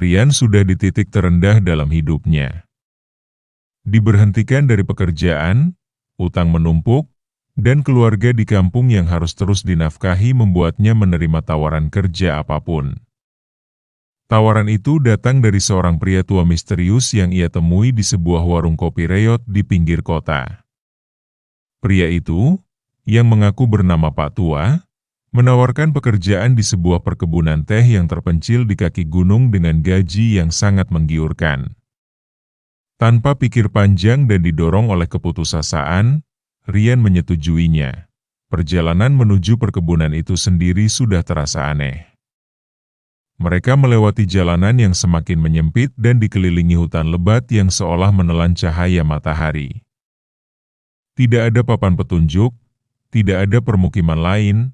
Rian sudah di titik terendah dalam hidupnya. Diberhentikan dari pekerjaan, utang menumpuk, dan keluarga di kampung yang harus terus dinafkahi membuatnya menerima tawaran kerja apapun. Tawaran itu datang dari seorang pria tua misterius yang ia temui di sebuah warung kopi reot di pinggir kota. Pria itu, yang mengaku bernama Pak Tua, menawarkan pekerjaan di sebuah perkebunan teh yang terpencil di kaki gunung dengan gaji yang sangat menggiurkan. Tanpa pikir panjang dan didorong oleh keputusasaan, Rian menyetujuinya. Perjalanan menuju perkebunan itu sendiri sudah terasa aneh. Mereka melewati jalanan yang semakin menyempit dan dikelilingi hutan lebat yang seolah menelan cahaya matahari. Tidak ada papan petunjuk, tidak ada permukiman lain,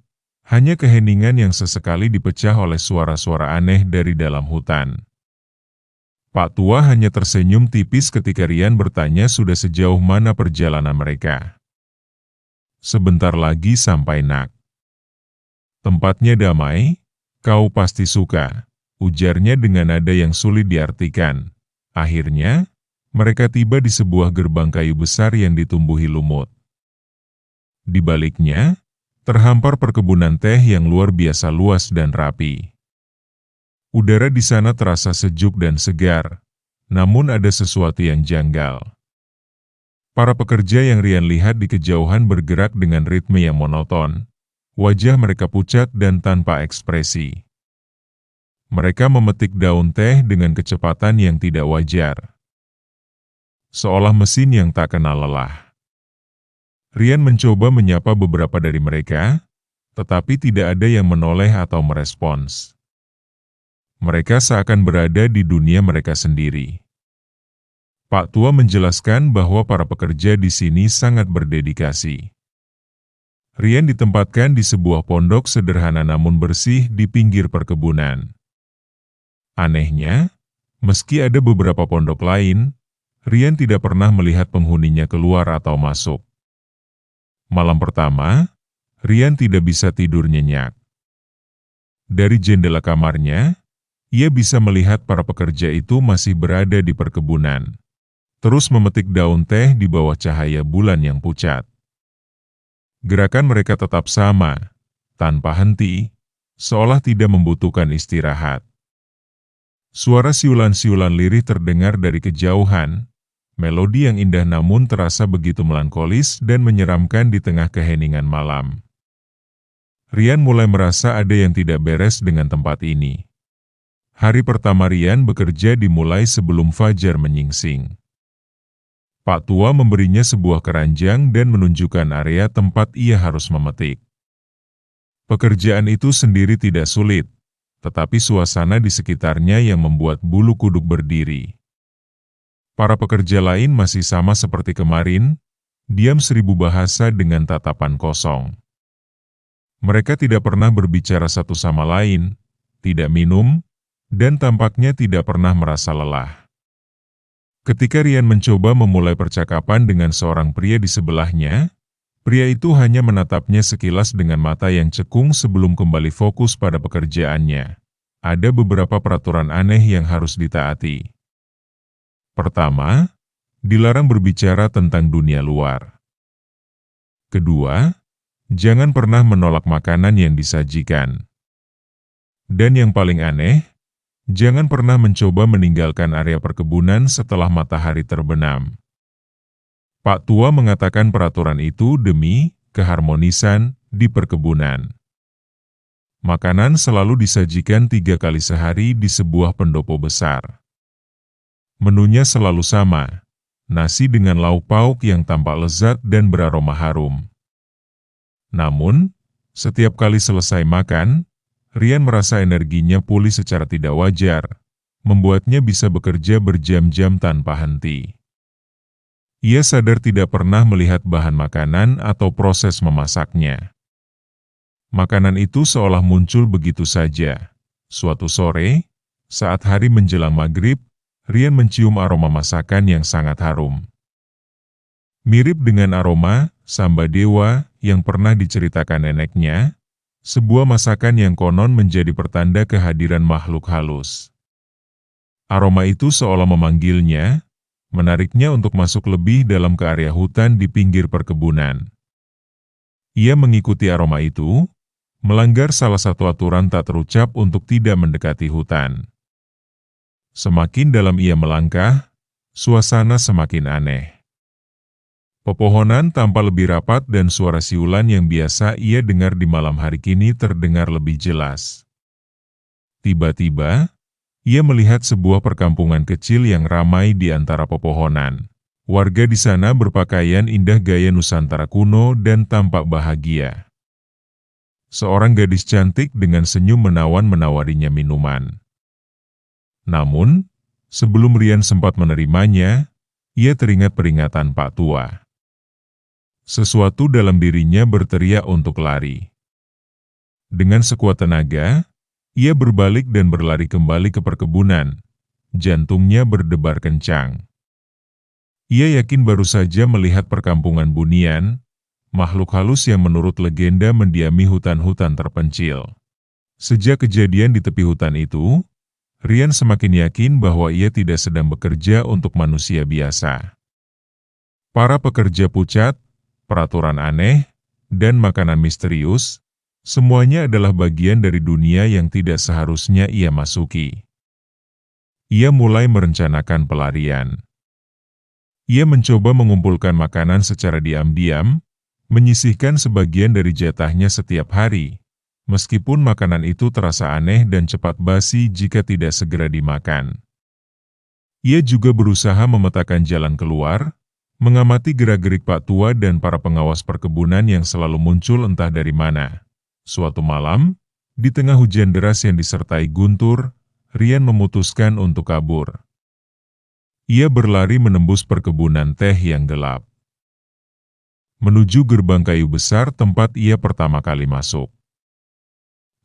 hanya keheningan yang sesekali dipecah oleh suara-suara aneh dari dalam hutan. Pak Tua hanya tersenyum tipis ketika Rian bertanya sudah sejauh mana perjalanan mereka. Sebentar lagi sampai Nak. Tempatnya damai, kau pasti suka, ujarnya dengan nada yang sulit diartikan. Akhirnya, mereka tiba di sebuah gerbang kayu besar yang ditumbuhi lumut. Di baliknya, terhampar perkebunan teh yang luar biasa luas dan rapi. Udara di sana terasa sejuk dan segar, namun ada sesuatu yang janggal. Para pekerja yang Rian lihat di kejauhan bergerak dengan ritme yang monoton. Wajah mereka pucat dan tanpa ekspresi. Mereka memetik daun teh dengan kecepatan yang tidak wajar. Seolah mesin yang tak kenal lelah. Rian mencoba menyapa beberapa dari mereka, tetapi tidak ada yang menoleh atau merespons. Mereka seakan berada di dunia mereka sendiri. Pak Tua menjelaskan bahwa para pekerja di sini sangat berdedikasi. Rian ditempatkan di sebuah pondok sederhana namun bersih di pinggir perkebunan. Anehnya, meski ada beberapa pondok lain, Rian tidak pernah melihat penghuninya keluar atau masuk. Malam pertama, Rian tidak bisa tidur nyenyak. Dari jendela kamarnya, ia bisa melihat para pekerja itu masih berada di perkebunan, terus memetik daun teh di bawah cahaya bulan yang pucat. Gerakan mereka tetap sama, tanpa henti, seolah tidak membutuhkan istirahat. Suara siulan-siulan lirih terdengar dari kejauhan, melodi yang indah namun terasa begitu melankolis dan menyeramkan di tengah keheningan malam. Rian mulai merasa ada yang tidak beres dengan tempat ini. Hari pertama Rian bekerja dimulai sebelum fajar menyingsing. Pak Tua memberinya sebuah keranjang dan menunjukkan area tempat ia harus memetik. Pekerjaan itu sendiri tidak sulit, tetapi suasana di sekitarnya yang membuat bulu kuduk berdiri. Para pekerja lain masih sama seperti kemarin, diam seribu bahasa dengan tatapan kosong. Mereka tidak pernah berbicara satu sama lain, tidak minum, dan tampaknya tidak pernah merasa lelah. Ketika Rian mencoba memulai percakapan dengan seorang pria di sebelahnya, pria itu hanya menatapnya sekilas dengan mata yang cekung sebelum kembali fokus pada pekerjaannya. Ada beberapa peraturan aneh yang harus ditaati. Pertama, dilarang berbicara tentang dunia luar. Kedua, jangan pernah menolak makanan yang disajikan. Dan yang paling aneh, jangan pernah mencoba meninggalkan area perkebunan setelah matahari terbenam. Pak Tua mengatakan peraturan itu demi keharmonisan di perkebunan. Makanan selalu disajikan 3 kali sehari di sebuah pendopo besar. Menunya selalu sama, nasi dengan lauk pauk yang tampak lezat dan beraroma harum. Namun, setiap kali selesai makan, Rian merasa energinya pulih secara tidak wajar, membuatnya bisa bekerja berjam-jam tanpa henti. Ia sadar tidak pernah melihat bahan makanan atau proses memasaknya. Makanan itu seolah muncul begitu saja. Suatu sore, saat hari menjelang maghrib, Rian mencium aroma masakan yang sangat harum. Mirip dengan aroma samba dewa yang pernah diceritakan neneknya, sebuah masakan yang konon menjadi pertanda kehadiran makhluk halus. Aroma itu seolah memanggilnya, menariknya untuk masuk lebih dalam ke area hutan di pinggir perkebunan. Ia mengikuti aroma itu, melanggar salah satu aturan tak terucap untuk tidak mendekati hutan. Semakin dalam ia melangkah, suasana semakin aneh. Pepohonan tampak lebih rapat dan suara siulan yang biasa ia dengar di malam hari kini terdengar lebih jelas. Tiba-tiba, ia melihat sebuah perkampungan kecil yang ramai di antara pepohonan. Warga di sana berpakaian indah gaya Nusantara kuno dan tampak bahagia. Seorang gadis cantik dengan senyum menawan menawarinya minuman. Namun, sebelum Rian sempat menerimanya, ia teringat peringatan Pak Tua. Sesuatu dalam dirinya berteriak untuk lari. Dengan sekuat tenaga, ia berbalik dan berlari kembali ke perkebunan. Jantungnya berdebar kencang. Ia yakin baru saja melihat perkampungan Bunian, makhluk halus yang menurut legenda mendiami hutan-hutan terpencil. Sejak kejadian di tepi hutan itu, Rian semakin yakin bahwa ia tidak sedang bekerja untuk manusia biasa. Para pekerja pucat, peraturan aneh, dan makanan misterius, semuanya adalah bagian dari dunia yang tidak seharusnya ia masuki. Ia mulai merencanakan pelarian. Ia mencoba mengumpulkan makanan secara diam-diam, menyisihkan sebagian dari jatahnya setiap hari, meskipun makanan itu terasa aneh dan cepat basi jika tidak segera dimakan. Ia juga berusaha memetakan jalan keluar, mengamati gerak-gerik Pak Tua dan para pengawas perkebunan yang selalu muncul entah dari mana. Suatu malam, di tengah hujan deras yang disertai guntur, Rian memutuskan untuk kabur. Ia berlari menembus perkebunan teh yang gelap, menuju gerbang kayu besar tempat ia pertama kali masuk.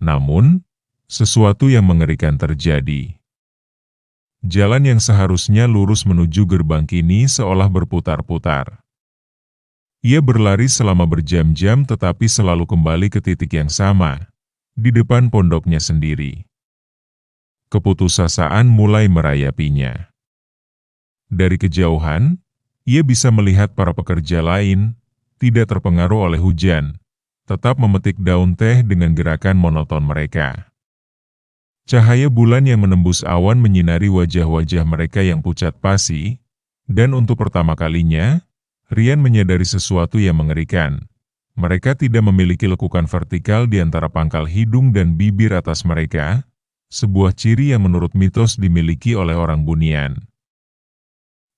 Namun, sesuatu yang mengerikan terjadi. Jalan yang seharusnya lurus menuju gerbang kini seolah berputar-putar. Ia berlari selama berjam-jam tetapi selalu kembali ke titik yang sama, di depan pondoknya sendiri. Keputusasaan mulai merayapinya. Dari kejauhan, ia bisa melihat para pekerja lain, tidak terpengaruh oleh hujan, tetap memetik daun teh dengan gerakan monoton mereka. Cahaya bulan yang menembus awan menyinari wajah-wajah mereka yang pucat pasi, dan untuk pertama kalinya, Rian menyadari sesuatu yang mengerikan. Mereka tidak memiliki lekukan vertikal di antara pangkal hidung dan bibir atas mereka, sebuah ciri yang menurut mitos dimiliki oleh orang Bunian.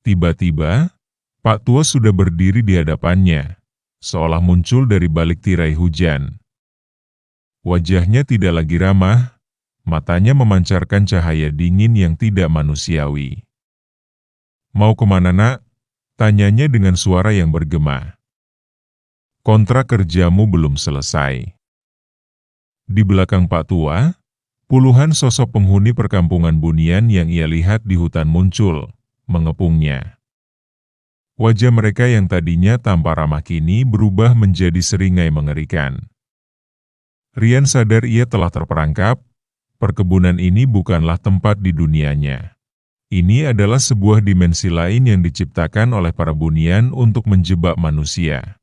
Tiba-tiba, Pak Tua sudah berdiri di hadapannya, seolah muncul dari balik tirai hujan. Wajahnya tidak lagi ramah, matanya memancarkan cahaya dingin yang tidak manusiawi. "Mau kemana, Nak?" tanyanya dengan suara yang bergema. "Kontrak kerjamu belum selesai." Di belakang Pak Tua, puluhan sosok penghuni perkampungan Bunian yang ia lihat di hutan muncul, mengepungnya. Wajah mereka yang tadinya tampak ramah kini berubah menjadi seringai mengerikan. Rian sadar ia telah terperangkap. Perkebunan ini bukanlah tempat di dunianya. Ini adalah sebuah dimensi lain yang diciptakan oleh para Bunian untuk menjebak manusia.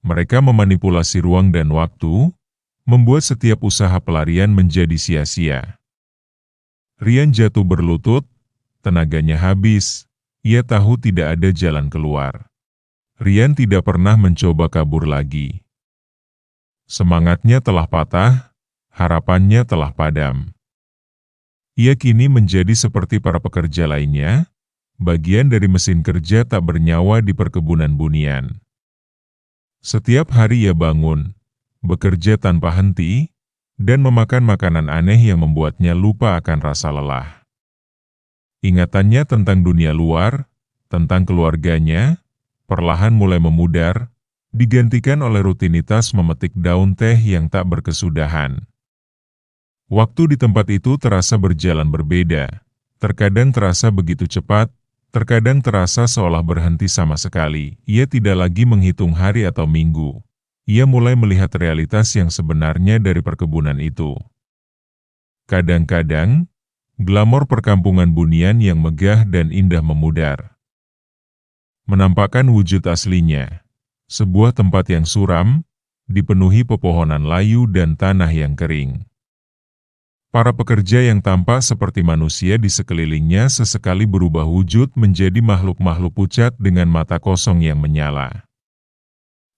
Mereka memanipulasi ruang dan waktu, membuat setiap usaha pelarian menjadi sia-sia. Rian jatuh berlutut, tenaganya habis, ia tahu tidak ada jalan keluar. Rian tidak pernah mencoba kabur lagi. Semangatnya telah patah, harapannya telah padam. Ia kini menjadi seperti para pekerja lainnya, bagian dari mesin kerja tak bernyawa di perkebunan Bunian. Setiap hari ia bangun, bekerja tanpa henti, dan memakan makanan aneh yang membuatnya lupa akan rasa lelah. Ingatannya tentang dunia luar, tentang keluarganya, perlahan mulai memudar, digantikan oleh rutinitas memetik daun teh yang tak berkesudahan. Waktu di tempat itu terasa berjalan berbeda, terkadang terasa begitu cepat, terkadang terasa seolah berhenti sama sekali. Ia tidak lagi menghitung hari atau minggu. Ia mulai melihat realitas yang sebenarnya dari perkebunan itu. Kadang-kadang, Glamor perkampungan bunian yang megah dan indah memudar. Menampakkan wujud aslinya, sebuah tempat yang suram, dipenuhi pepohonan layu dan tanah yang kering. Para pekerja yang tampak seperti manusia di sekelilingnya sesekali berubah wujud menjadi makhluk-makhluk pucat dengan mata kosong yang menyala.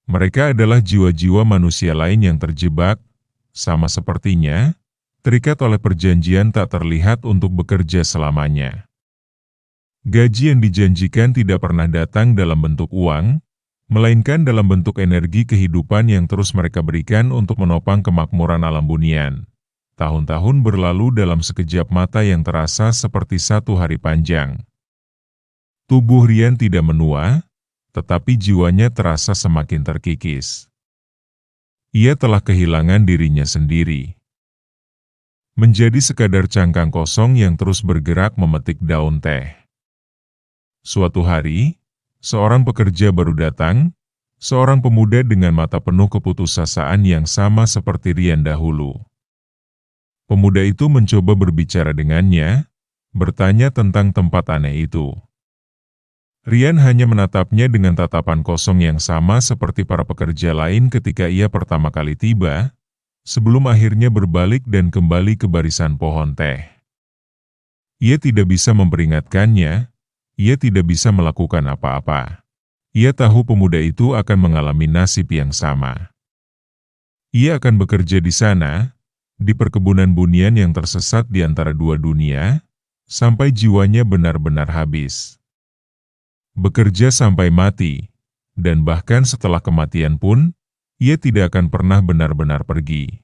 Mereka adalah jiwa-jiwa manusia lain yang terjebak, sama sepertinya, terikat oleh perjanjian tak terlihat untuk bekerja selamanya. Gaji yang dijanjikan tidak pernah datang dalam bentuk uang, melainkan dalam bentuk energi kehidupan yang terus mereka berikan untuk menopang kemakmuran alam bunian. Tahun-tahun berlalu dalam sekejap mata yang terasa seperti satu hari panjang. Tubuh Rian tidak menua, tetapi jiwanya terasa semakin terkikis. Ia telah kehilangan dirinya sendiri. Menjadi sekadar cangkang kosong yang terus bergerak memetik daun teh. Suatu hari, seorang pekerja baru datang, seorang pemuda dengan mata penuh keputusasaan yang sama seperti Rian dahulu. Pemuda itu mencoba berbicara dengannya, bertanya tentang tempat aneh itu. Rian hanya menatapnya dengan tatapan kosong yang sama seperti para pekerja lain ketika ia pertama kali tiba, sebelum akhirnya berbalik dan kembali ke barisan pohon teh. Ia tidak bisa memperingatkannya, ia tidak bisa melakukan apa-apa. Ia tahu pemuda itu akan mengalami nasib yang sama. Ia akan bekerja di sana, di perkebunan bunian yang tersesat di antara dua dunia, sampai jiwanya benar-benar habis. Bekerja sampai mati, dan bahkan setelah kematian pun, ia tidak akan pernah benar-benar pergi.